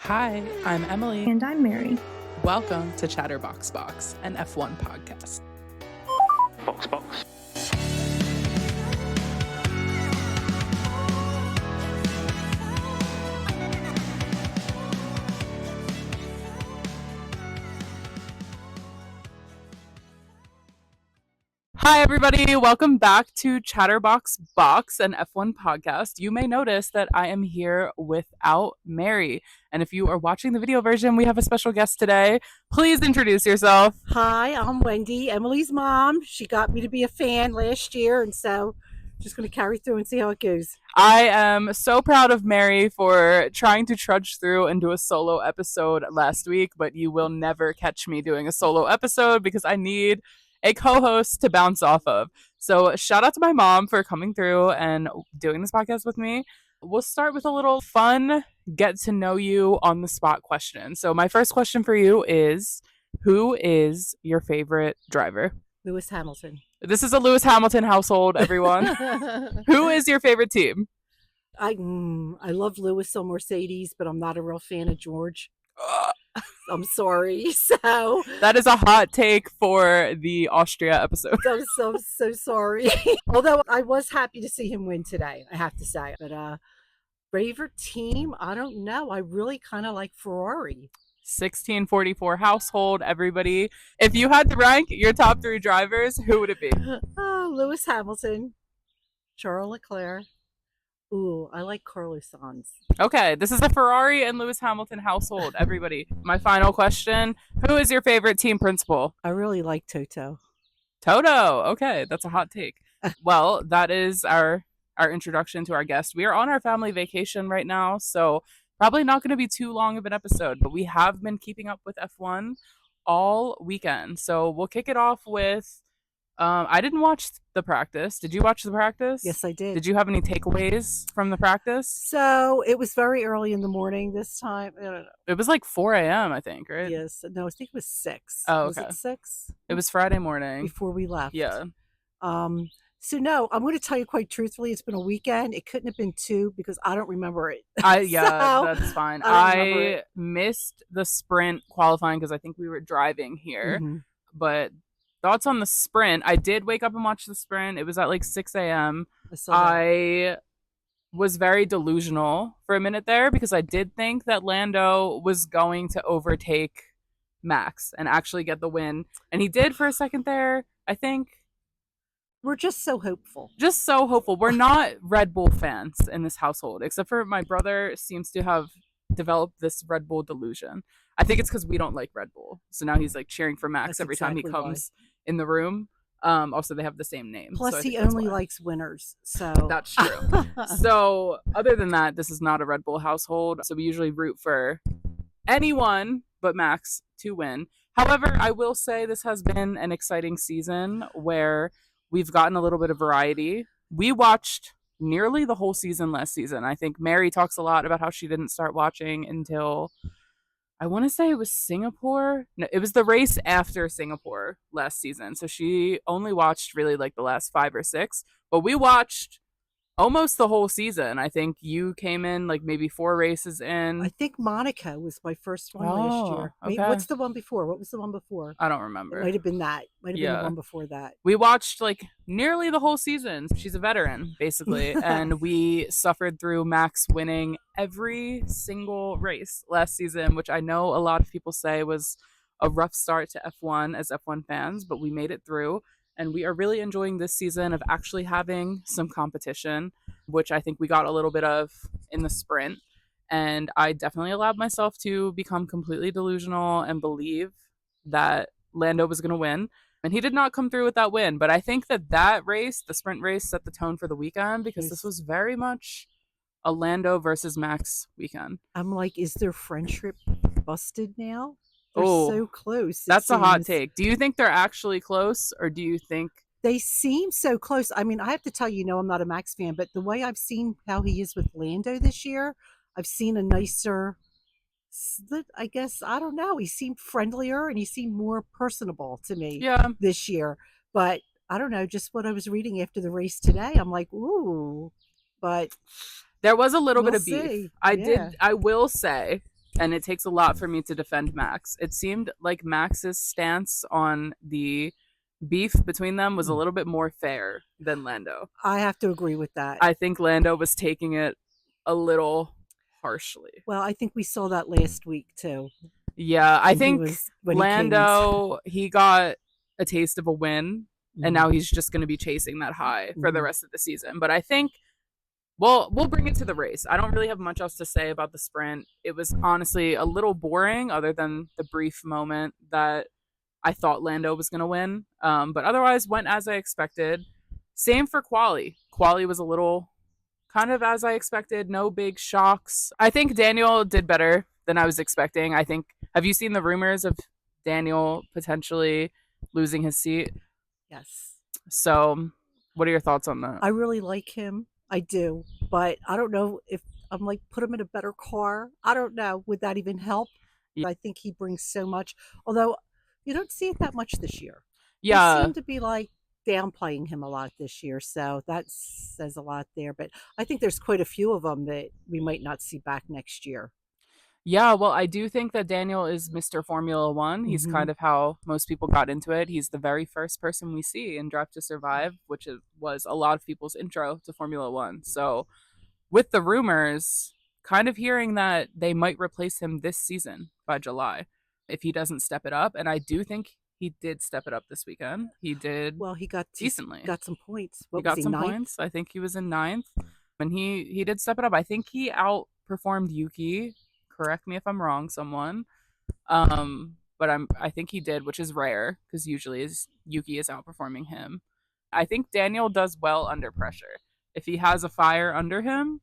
Hi, I'm Emily. And I'm Mary. Welcome to Chatterbox Box, an F1 podcast. Box. Hi, everybody. Welcome back to Chatterbox Box, an F1 podcast. You may notice that I am here without Mary. And if you are watching the video version, we have a special guest today. Please introduce yourself. Hi, I'm Wendy, Emily's mom. She got me to be a fan last year, and so just going to carry through and see how it goes. I am so proud of Mary for trying to trudge through and do a solo episode last week, but you will never catch me doing a solo episode because I need a co-host to bounce off of. So shout out to my mom for coming through and doing this podcast with me. We'll start with a little fun get to know you on the spot question. So my first question for you is, who is your favorite driver? Lewis Hamilton. This is a Lewis Hamilton household, everyone. Who is your favorite team? I love Lewis on Mercedes, but I'm not a real fan of George. I'm sorry. So that is a hot take for the Austria episode. I'm so sorry. Although I was happy to see him win today, I have to say. But favorite team, I don't know. I really kind of like Ferrari. 1644 household, everybody. If you had to rank your top three drivers, who would it be? Lewis Hamilton, Charles Leclerc. Ooh, I like Carlos Sainz. Okay, this is a Ferrari and Lewis Hamilton household, everybody. My final question, who is your favorite team principal? I really like Toto. Toto, okay, that's a hot take. Well, that is our introduction to our guest. We are on our family vacation right now, so probably not going to be too long of an episode, but we have been keeping up with F1 all weekend. So we'll kick it off with, I didn't watch the practice. Did you watch the practice? Yes, I did. Did you have any takeaways from the practice? So it was very early in the morning this time. I don't know. It was like 4 a.m., I think, right? Yes. No, I think it was 6. Oh, okay. Was it 6? It was Friday morning. Before we left. Yeah. So no, I'm going to tell you quite truthfully, it's been a weekend. It couldn't have been 2 because I don't remember it. That's fine. I missed the sprint qualifying because I think we were driving here. Mm-hmm. But thoughts on the sprint? I did wake up and watch the sprint. It was at like 6 a.m. I was very delusional for a minute there because I did think that Lando was going to overtake Max and actually get the win. And he did for a second there, I think. We're just so hopeful. We're not Red Bull fans in this household, except for my brother seems to have developed this Red Bull delusion. I think it's because we don't like Red Bull. So now he's like cheering for Max every time he comes in the room. Also, they have the same name. Plus, so he only likes winners. So that's true. So other than that, this is not a Red Bull household. So we usually root for anyone but Max to win. However, I will say this has been an exciting season where we've gotten a little bit of variety. We watched nearly the whole season last season. I think Mary talks a lot about how she didn't start watching until, I want to say it was Singapore. No, it was the race after Singapore last season. So she only watched really like the last 5 or 6. But we watched almost the whole season. I think you came in like maybe 4 races in. I think Monaco was my first one last year. Okay. What's the one before? What was the one before? I don't remember. It might have been that. Might have been the one before that. We watched like nearly the whole season. She's a veteran, basically. And we suffered through Max winning every single race last season, which I know a lot of people say was a rough start to F1 as F1 fans, but we made it through. And we are really enjoying this season of actually having some competition, which I think we got a little bit of in the sprint. And I definitely allowed myself to become completely delusional and believe that Lando was going to win. And he did not come through with that win. But I think that race, the sprint race, set the tone for the weekend because this was very much a Lando versus Max weekend. I'm like, is their friendship busted now? They're so close. That's a hot take. Do you think they're actually close, or do you think they seem so close? I mean, I have to tell you, I'm not a Max fan, but the way I've seen how he is with Lando this year, I've seen a nicer, I guess, I don't know. He seemed friendlier and he seemed more personable to me this year. But I don't know, just what I was reading after the race today, I'm like, ooh. But there was a little bit of beef. I will say and it takes a lot for me to defend Max. It seemed like Max's stance on the beef between them was a little bit more fair than Lando. I have to agree with that. I think Lando was taking it a little harshly. Well, I think we saw that last week too. Yeah, I When think when Lando, he got a taste of a win, and now he's just going to be chasing that high for the rest of the season. But I think, well, we'll bring it to the race. I don't really have much else to say about the sprint. It was honestly a little boring, other than the brief moment that I thought Lando was going to win. But otherwise, went as I expected. Same for Quali. Quali was a little kind of as I expected. No big shocks. I think Daniel did better than I was expecting. I think, have you seen the rumors of Daniel potentially losing his seat? Yes. So, what are your thoughts on that? I really like him. I do. But I don't know if I'm like, put him in a better car. I don't know. Would that even help? Yeah. I think he brings so much. Although you don't see it that much this year. Yeah. They seem to be like downplaying him a lot this year. So that says a lot there. But I think there's quite a few of them that we might not see back next year. Yeah, well, I do think that Daniel is Mr. Formula One. He's kind of how most people got into it. He's the very first person we see in Drive to Survive, which was a lot of people's intro to Formula One. So, with the rumors, kind of hearing that they might replace him this season by July if he doesn't step it up. And I do think he did step it up this weekend. He did. Well, he got decently. Got some points. He got some points. I think he was in ninth, and he did step it up. I think he outperformed Yuki. Correct me if I'm wrong, someone. But I think he did, which is rare because usually Yuki is outperforming him. I think Daniel does well under pressure. If he has a fire under him,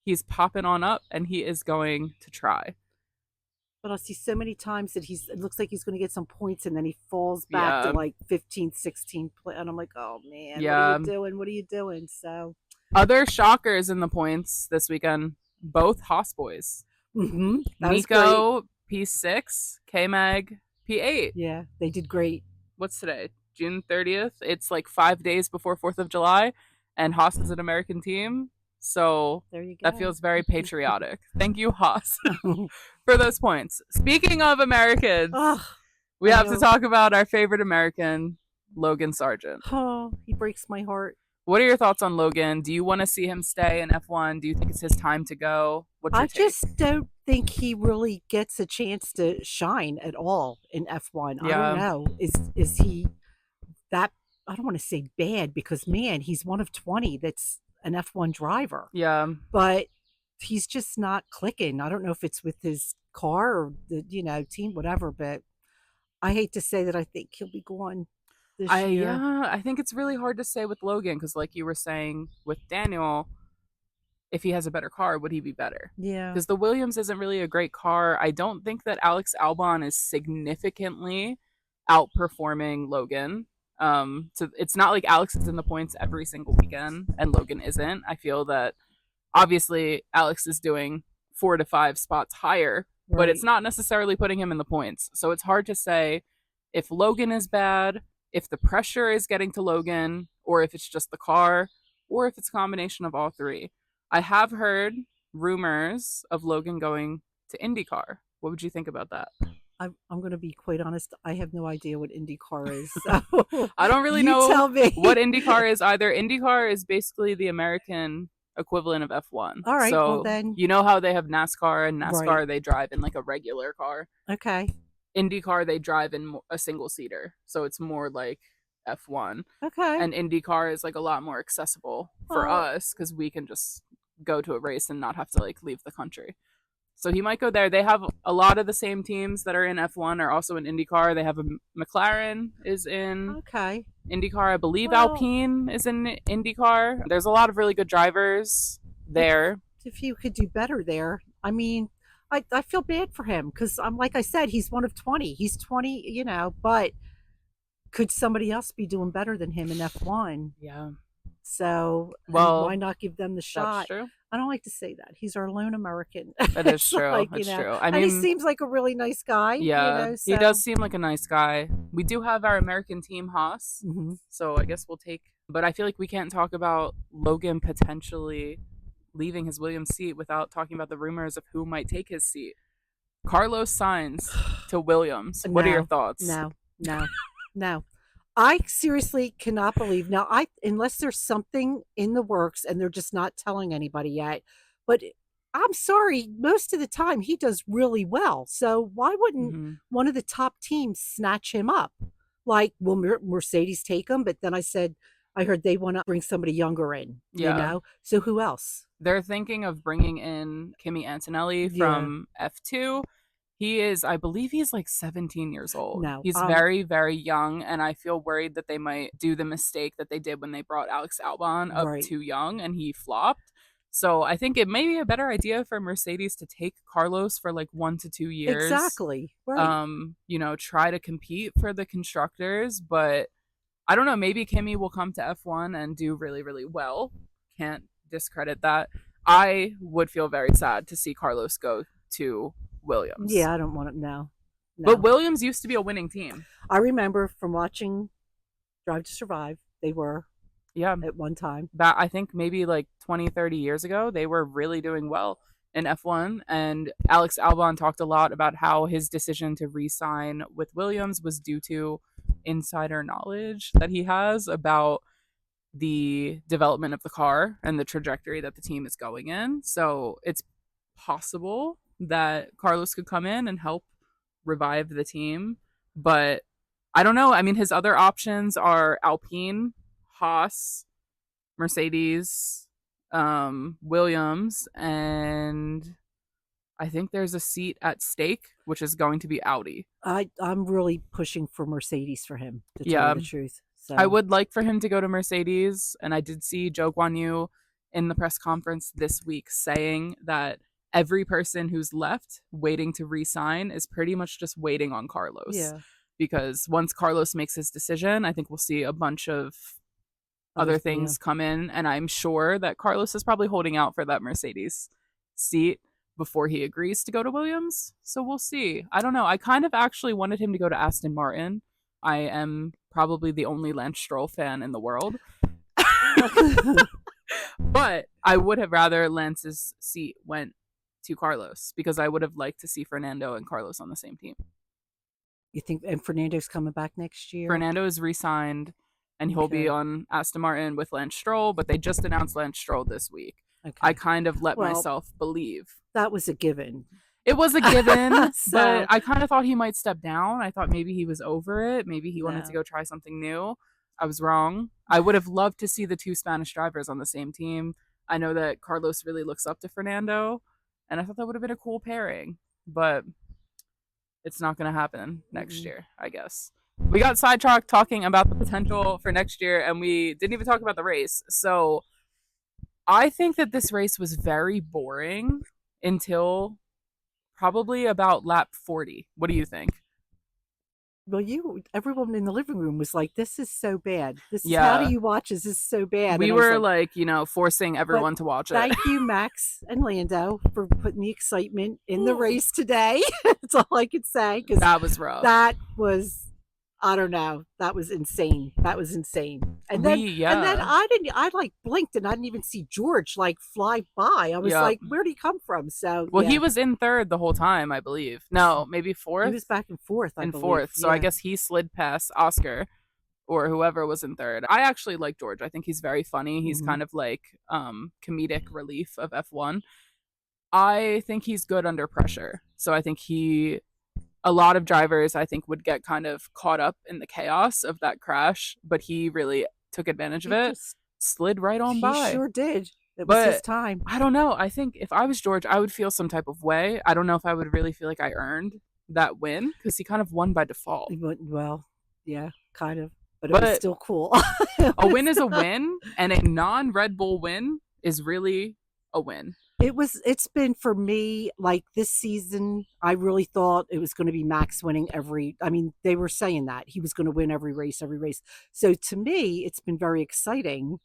he's popping on up and he is going to try. But I see so many times that it looks like he's going to get some points and then he falls back to like 15th, 16th. And I'm like, oh man, what are you doing? What are you doing? So, other shockers in the points this weekend, both Haas boys. Nico P6, K-Mag P8. Yeah, they did great. What's today? June 30th. It's like 5 days before 4th of July, and Haas is an American team. So there you go. That feels very patriotic. Thank you, Haas, for those points. Speaking of Americans, we have to talk about our favorite American, Logan Sargent. Oh, he breaks my heart. What are your thoughts on Logan? Do you want to see him stay in F1? Do you think it's his time to go? What's your take? Just don't think he really gets a chance to shine at all in F1. Yeah. I don't know. Is he that, I don't want to say bad, because man, he's one of 20 that's an F1 driver. Yeah. But he's just not clicking. I don't know if it's with his car or the, team, whatever, but I hate to say that I think he'll be gone this year. Yeah, I think it's really hard to say with Logan because, like you were saying with Daniel, if he has a better car, would he be better? Yeah. Because the Williams isn't really a great car. I don't think that Alex Albon is significantly outperforming Logan. So it's not like Alex is in the points every single weekend and Logan isn't. I feel that obviously Alex is doing 4 to 5 spots higher, but it's not necessarily putting him in the points. So it's hard to say if Logan is bad, if the pressure is getting to Logan, or if it's just the car, or if it's a combination of all three. I have heard rumors of Logan going to IndyCar. What would you think about that? I'm going to be quite honest. I have no idea what IndyCar is. So I don't really know tell me. what IndyCar is either. IndyCar is basically the American equivalent of F1. All right. So well then, you know how they have NASCAR, and NASCAR they drive in like a regular car. Okay. IndyCar they drive in a single seater, so it's more like F1. Okay. And IndyCar is like a lot more accessible for us because we can just go to a race and not have to like leave the country. So he might go there. They have a lot of the same teams that are in F1 are also in IndyCar. They have a McLaren is in IndyCar. I believe Alpine is in IndyCar. There's a lot of really good drivers there. If you could do better there, I mean, I feel bad for him because like I said, he's one of 20. He's 20, but could somebody else be doing better than him in F1? Yeah. So why not give them the shot? That's true. I don't like to say that. He's our lone American. That is true. Like, That's true. I mean, he seems like a really nice guy. Yeah, so. He does seem like a nice guy. We do have our American team, Haas. Mm-hmm. So I guess we'll take. But I feel like we can't talk about Logan potentially leaving his Williams seat without talking about the rumors of who might take his seat. Carlos Sainz to Williams. What are your No, thoughts? no, no, no. I seriously cannot believe now. I unless there's something in the works and they're just not telling anybody yet. But I'm sorry, most of the time he does really well. So why wouldn't Mm-hmm. one of the top teams snatch him up? Like, will Mercedes take him? But then I heard they want to bring somebody younger in. Yeah. So who else? They're thinking of bringing in Kimi Antonelli Yeah. from F2. I believe he's like 17 years old. No. He's very, very young, and I feel worried that they might do the mistake that they did when they brought Alex Albon up Right. too young and he flopped. So I think it may be a better idea for Mercedes to take Carlos for like 1 to 2 years. Exactly. Right. Try to compete for the constructors, but I don't know, maybe Kimi will come to F1 and do really, really well. Can't discredit that. I would feel very sad to see Carlos go to Williams. Yeah, I don't want to. No. But Williams used to be a winning team. I remember from watching Drive to Survive, they were Yeah. at one time. I think maybe like 20, 30 years ago, they were really doing well in F1. And Alex Albon talked a lot about how his decision to re-sign with Williams was due to insider knowledge that he has about the development of the car and the trajectory that the team is going in. So it's possible that Carlos could come in and help revive the team. But I don't know. I mean, his other options are Alpine, Haas, Mercedes, Williams, and I think there's a seat at stake, which is going to be Audi. I'm really pushing for Mercedes for him, to tell Yeah. you the truth. So I would like for him to go to Mercedes, and I did see Joe Guan Yu in the press conference this week saying that every person who's left waiting to re-sign is pretty much just waiting on Carlos. Yeah. Because once Carlos makes his decision, I think we'll see a bunch of other things come in, and I'm sure that Carlos is probably holding out for that Mercedes seat before he agrees to go to Williams. So we'll see. I don't know. I kind of actually wanted him to go to Aston Martin. I am probably the only Lance Stroll fan in the world. But I would have rather Lance's seat went to Carlos because I would have liked to see Fernando and Carlos on the same team. You think, and Fernando's coming back next year? Fernando is re-signed and he'll be on Aston Martin with Lance Stroll, but they just announced Lance Stroll this week. Okay. I kind of let myself believe. That was a given. It was a given, So- but I kind of thought he might step down. I thought maybe he was over it. Maybe he wanted to go try something new. I was wrong. I would have loved to see the two Spanish drivers on the same team. I know that Carlos really looks up to Fernando, and I thought that would have been a cool pairing, but it's not going to happen next year, I guess. We got sidetracked talking about the potential for next year, and we didn't even talk about the race. So I think that this race was very boring until probably about lap 40. What do you think? Well, everyone in the living room was like, "This is so bad. How do you watch this? This is so bad." We And I was were like, forcing everyone to watch it. Thank you, Max and Lando, for putting the excitement in the race today. That's all I could say. Because that was rough. That was, I don't know. That was insane. And then I like blinked and I didn't even see George like fly by. I was like, where'd he come from? So he was in third the whole time, I believe. No, maybe fourth. He was back and forth. I believe. Fourth. So I guess he slid past Oscar or whoever was in third. I actually like George. I think he's very funny. He's kind of like comedic relief of F1. I think he's good under pressure. So I think a lot of drivers, I think, would get kind of caught up in the chaos of that crash, but he really took advantage of it, slid right on by. He sure did. It was his time. I don't know. I think if I was George, I would feel some type of way. I don't know if I would really feel like I earned that win because he kind of won by default. Well, yeah, kind of. But it was still cool. A win is a win, and a non-Red Bull win is really a win. It's been for me, like this season, I really thought it was going to be Max winning they were saying that he was going to win every race. So to me, it's been very exciting.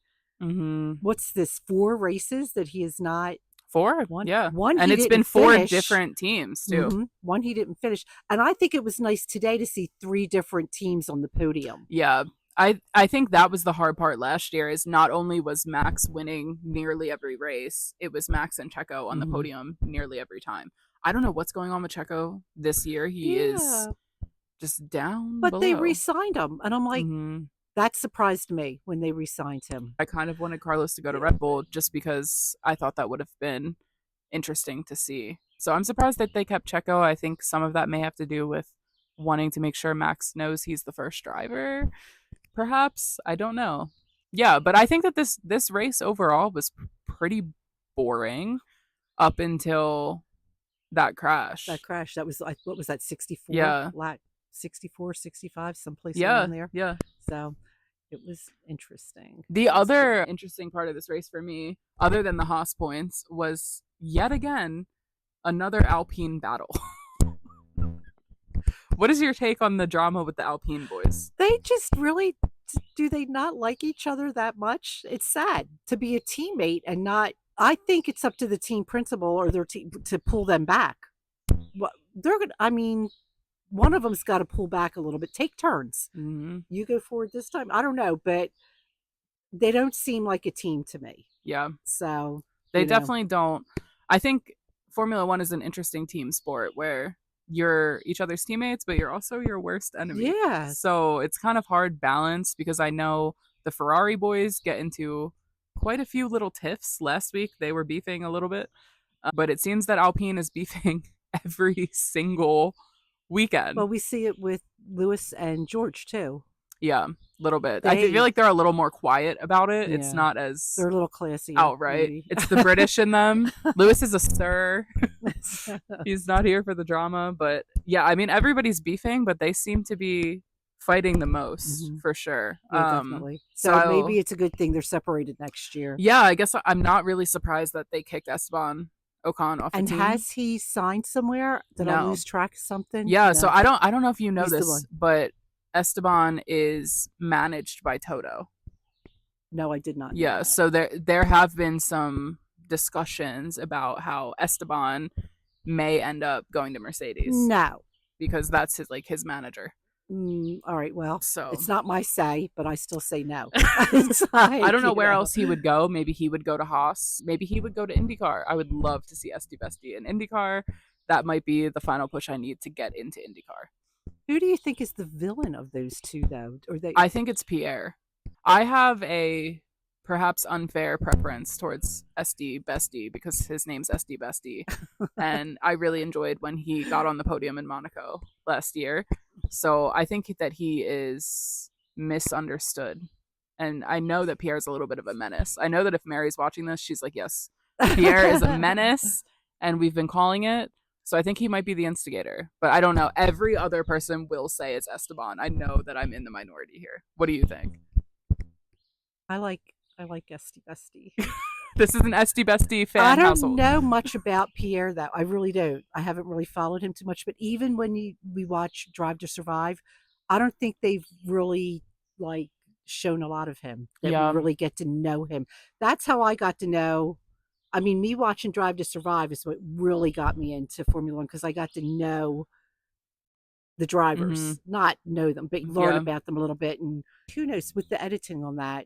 Mm-hmm. What's this, 4 races that he is not? 4? One, and it's been 4 different teams too. Mm-hmm. One he didn't finish. And I think it was nice today to see 3 different teams on the podium. Yeah. I think that was the hard part last year is not only was Max winning nearly every race, it was Max and Checo on the podium nearly every time. I don't know what's going on with Checo this year. He is Yeah. just down But they below. re-signed him. And I'm like, hmm that surprised me when they re-signed him. I kind of wanted Carlos to go to Red Bull just because I thought that would have been interesting to see. So I'm surprised that they kept Checo. I think some of that may have to do with wanting to make sure Max knows he's the first driver. Perhaps, I don't know. Yeah, but I think that this race overall was pretty boring up until that crash. That crash, that was like, what was that, 64? Yeah. 64, 65, someplace Yeah. around there. Yeah. So it was interesting. The other interesting part of this race for me, other than the Haas points, was yet again another Alpine battle. What is your take on the drama with the Alpine boys? They just really, do they not like each other that much? It's sad to be a teammate and not. I think it's up to the team principal or their team to pull them back. What they're gonna, I mean, one of them's got to pull back a little bit, take turns. Mm-hmm. You go forward this time. I don't know, but they don't seem like a team to me. Yeah. So they definitely don't. I think Formula One is an interesting team sport where you're each other's teammates, but you're also your worst enemy. Yeah. So it's kind of hard balance because I know the Ferrari boys get into quite a few little tiffs. Last week they were beefing a little bit, but it seems that Alpine is beefing every single weekend. Well, we see it with Lewis and George too. Yeah, a little bit. I feel like they're a little more quiet about it. Yeah. It's not as they're a little classy outright. Maybe. It's the British in them. Lewis is a sir. He's not here for the drama, but yeah, I mean everybody's beefing, but they seem to be fighting the most for sure. Yeah, definitely. So maybe it's a good thing they're separated next year. Yeah, I guess I'm not really surprised that they kicked Esteban Ocon off the team. And has he signed somewhere? Did I lose track of something? Yeah, so I don't know if you know this, but Esteban is managed by Toto. No, I did not know Yeah, that. so there have been some discussions about how Esteban may end up going to Mercedes. No. Because that's his manager. All right, well, so it's not my say, but I still say no. I don't know where else he would go. Maybe he would go to Haas. Maybe he would go to IndyCar. I would love to see Esti Bestie in IndyCar. That might be the final push I need to get into IndyCar. Who do you think is the villain of those two, though? I think it's Pierre. I have a perhaps unfair preference towards Esti Bestie because his name's Esti Bestie. And I really enjoyed when he got on the podium in Monaco last year. So I think that he is misunderstood. And I know that Pierre's a little bit of a menace. I know that if Mary's watching this, she's like, yes, Pierre is a menace, and we've been calling it. So I think he might be the instigator. But I don't know. Every other person will say it's Esteban. I know that I'm in the minority here. What do you think? I like Esti Bestie. This is an Esti Bestie fan I don't household. know much about Pierre, though. I really don't. I haven't really followed him too much. But even when we watch Drive to Survive, I don't think they've really shown a lot of him. That we really get to know him. That's how I got to know. I mean, me watching Drive to Survive is what really got me into Formula One because I got to know the drivers, not know them, but learn about them a little bit. And who knows with the editing on that.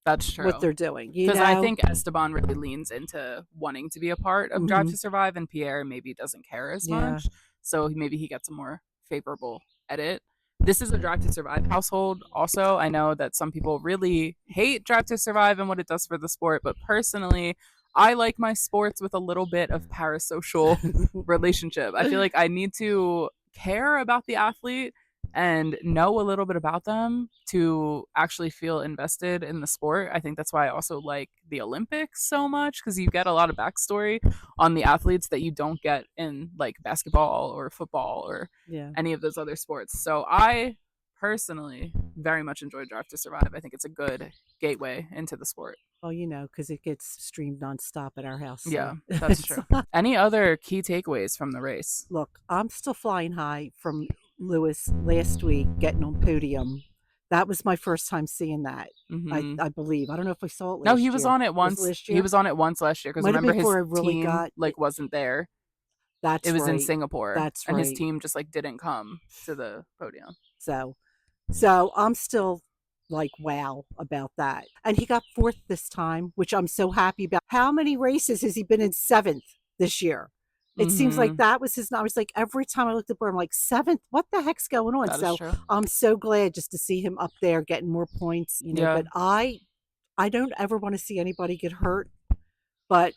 That's true. What they're doing. Because I think Esteban really leans into wanting to be a part of Drive to Survive, and Pierre maybe doesn't care as much. So maybe he gets a more favorable edit. This is a Drive to Survive household. Also, I know that some people really hate Drive to Survive and what it does for the sport, but personally, I like my sports with a little bit of parasocial relationship. I feel like I need to care about the athlete and know a little bit about them to actually feel invested in the sport. I think that's why I also like the Olympics so much, because you get a lot of backstory on the athletes that you don't get in like basketball or football or any of those other sports. So I personally very much enjoy Drive to Survive. I think it's a good gateway into the sport. Well, because it gets streamed nonstop at our house. So. Yeah, that's true. Any other key takeaways from the race? Look, I'm still flying high from Lewis last week getting on podium. That was my first time seeing that. I believe. I don't know if I saw it last year. No, he was on it once. He was on it once last year because remember his team wasn't there. It was in Singapore. That's right. And his team just didn't come to the podium. So I'm still wow about that. And he got 4th this time, which I'm so happy about. How many races has he been in 7th this year? It seems like Mm-hmm. that was his. I was like, every time I looked at the board, I'm like, seventh. What the heck's going on? That is So true. I'm so glad just to see him up there getting more points. Yeah. But I don't ever want to see anybody get hurt. But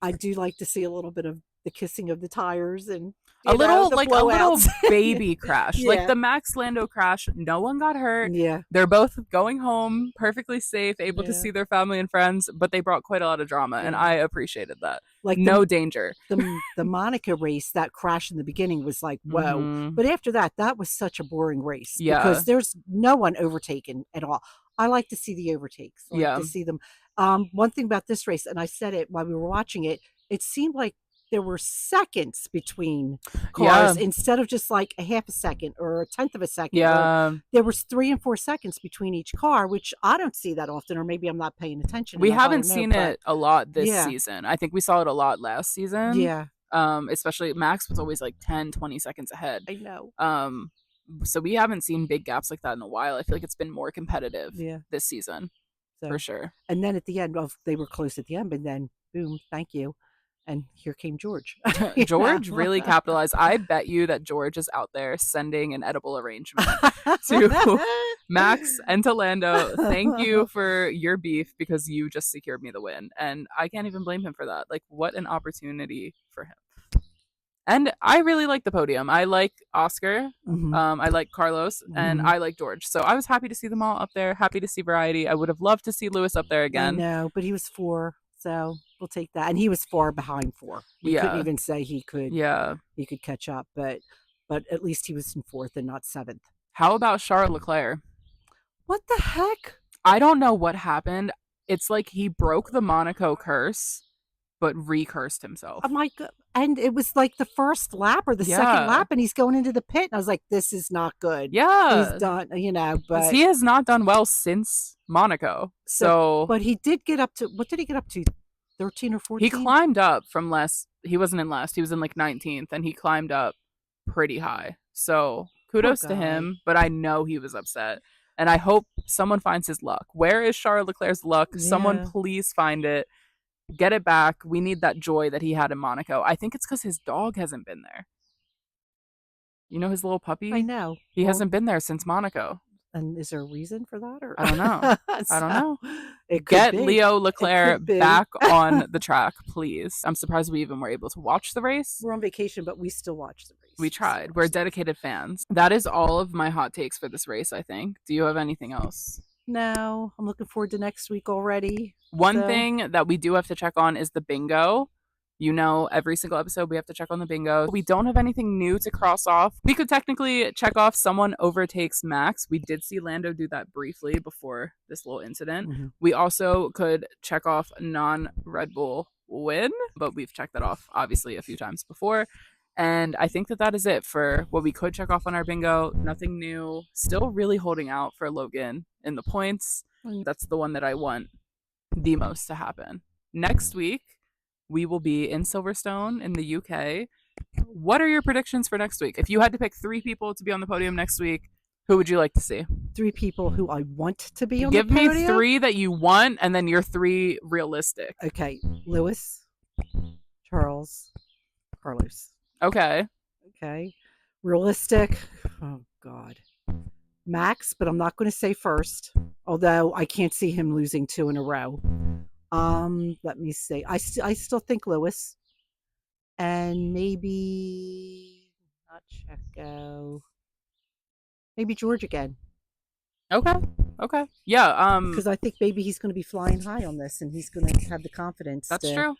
I do like to see a little bit of the kissing of the tires and A little the like a little blowouts. baby crash. Like Yeah, the Max Lando crash, no one got hurt. yeah, They're both going home perfectly safe, able to yeah, see their family and friends, but they brought quite a lot of drama and yeah. I appreciated that. Like No danger. the Monica race, that crash in the beginning was like, whoa. Mhm. But after that, that was such a boring race Yeah. because there's no one overtaken at all. I like to see the overtakes. I like Yeah. to see them. One thing about this race, and I said it while we were watching it, it seemed like there were seconds between Yeah. cars instead of just like a half a second or a tenth of a second, or Yeah. there was 3 and 4 seconds between each car, which I don't see that often, or maybe I'm not paying attention We enough. I haven't don't know, seen but it a lot this yeah, season. I think we saw it a lot last season. yeah, Especially Max was always like 10, 20 seconds ahead. I know. So we haven't seen big gaps like that in a while. I feel like it's been more competitive Yeah. this season So, for sure. and then at the end, well, they were close at the end, but then boom, thank you. And here came George. George really capitalized. I bet you that George is out there sending an edible arrangement to Max and to Lando. Thank you for your beef because you just secured me the win. And I can't even blame him for that. Like, what an opportunity for him. And I really like the podium. I like Oscar. Mhm. I like Carlos, and Mhm. I like George. So I was happy to see them all up there. Happy to see variety. I would have loved to see Lewis up there I again. know, but he was 4, so we'll take that. And he was far behind 4. We couldn't Yeah. even say he could catch up, but at least he was in 4th and not 7th. How about Charles Leclerc? What the heck? I don't know what happened. It's like he broke the Monaco curse, but recursed himself. I'm like, and it was like the first lap or the second Yeah. lap, and he's going into the pit, and I was like, this is not good. Yeah. He's done, 'Cause but he has not done well since Monaco. So but he did get up to, what did he get up to? 13 or 14? he climbed up from last. He wasn't in last. He was in like 19th, and he climbed up pretty high. So kudos to guy. him. But I know he was upset, and I hope someone finds his luck. Where is Charles Leclerc's luck? Someone Yeah. please find it. Get it back. We need that joy that he had in Monaco. I think it's because his dog hasn't been there. You know his little puppy? I know. He Well, hasn't been there since Monaco. and is there a reason for that? Or I don't know. I don't know. It could Get be. Leo Leclerc could be. back on the track, please. I'm surprised we even were able to watch the race. We're on vacation, but we still watch the race. We tried. We're dedicated fans. That is all of my hot takes for this race, I think. Do you have anything else? No, I'm looking forward to next week already. One So- thing that we do have to check on is the bingo. You know, every single episode we have to check on the bingo. We don't have anything new to cross off. We could technically check off someone overtakes Max. We did see Lando do that briefly before this little incident. Mhm. We also could check off non-Red Bull win, but we've checked that off obviously a few times before. And I think that is it for what we could check off on our bingo. Nothing new. Still really holding out for Logan in the points. That's the one that I want the most to happen. Next week, we will be in Silverstone in the UK. What are your predictions for next week? If you had to pick 3 people to be on the podium next week, who would you like to see? 3 people who I want to be on Give the podium. me 3 that you want, and then your 3 realistic. Okay, Lewis, Charles, Carlos. Okay. Okay, realistic. Oh God, Max, but I'm not going to say first. Although I can't see him losing 2 in a row. Let me see. I still think Lewis, and maybe not Checo. Maybe George again. Okay. Yeah. Because I think maybe he's going to be flying high on this, and he's going to have the confidence. That's true.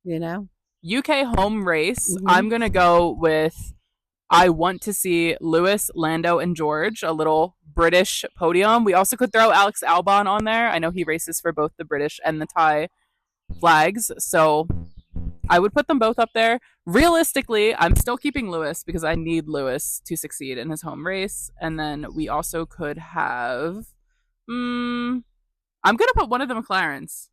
You know, UK home race. Mhm. I'm gonna go with. I want to see Lewis, Lando, and George, a little British podium. We also could throw Alex Albon on there. I know he races for both the British and the Thai flags, so I would put them both up there. Realistically, I'm still keeping Lewis because I need Lewis to succeed in his home race. And then we also could have. I'm gonna put one of the McLarens.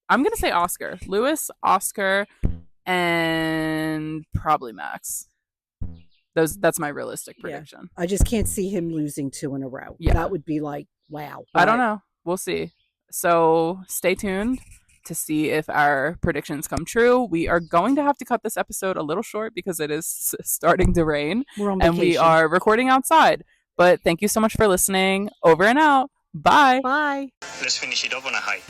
I'm gonna say Oscar, Lewis, Oscar, and probably Max. That's my realistic prediction. I just can't see him losing 2 in a row. Yeah. That would be like, wow. I don't know. We'll see. So stay tuned. to see if our predictions come true. We are going to have to cut this episode a little short because it is starting to rain. We're on and vacation. We are recording outside. But thank you so much for listening. Over and out. Bye. Bye. Let's finish it up on a high.